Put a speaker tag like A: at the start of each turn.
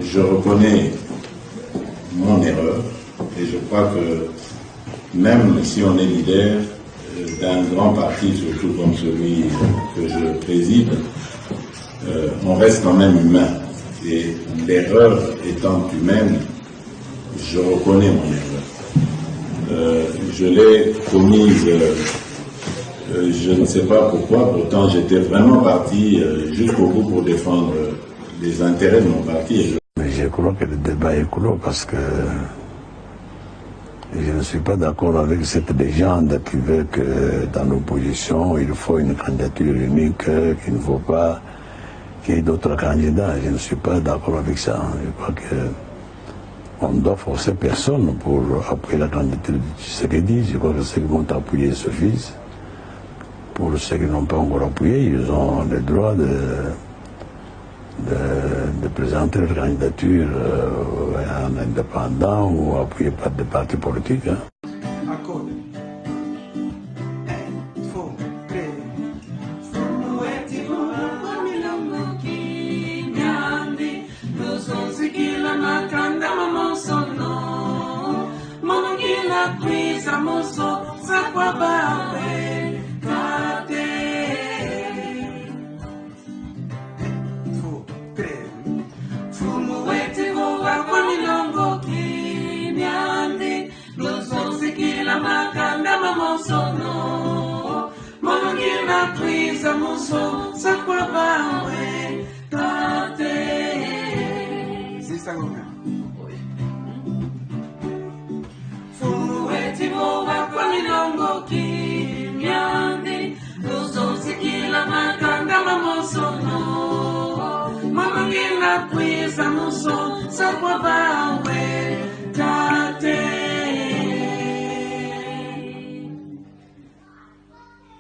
A: Je reconnais mon erreur et je crois que même si on est leader d'un grand parti, surtout comme celui que je préside, on reste quand même humain. Et l'erreur étant humaine, je reconnais mon erreur. Je l'ai commise, je ne sais pas pourquoi, pourtant j'étais vraiment parti jusqu'au bout pour défendre les intérêts de mon parti.
B: Mais je crois que le débat est clos parce que je ne suis pas d'accord avec cette légende qui veut que dans l'opposition, il faut une candidature unique, qu'il ne faut pas qu'il y ait d'autres candidats. Je ne suis pas d'accord avec ça. Je crois qu'on ne doit forcer personne pour appuyer la candidature de Tshisekedi. Je crois que ceux qui vont appuyer suffisent. Pour ceux qui n'ont pas encore appuyé, ils ont le droit de présenter leur candidature en indépendant ou appuyé par des partis politiques.
C: Mama ngina kwisa muso sakwa bawe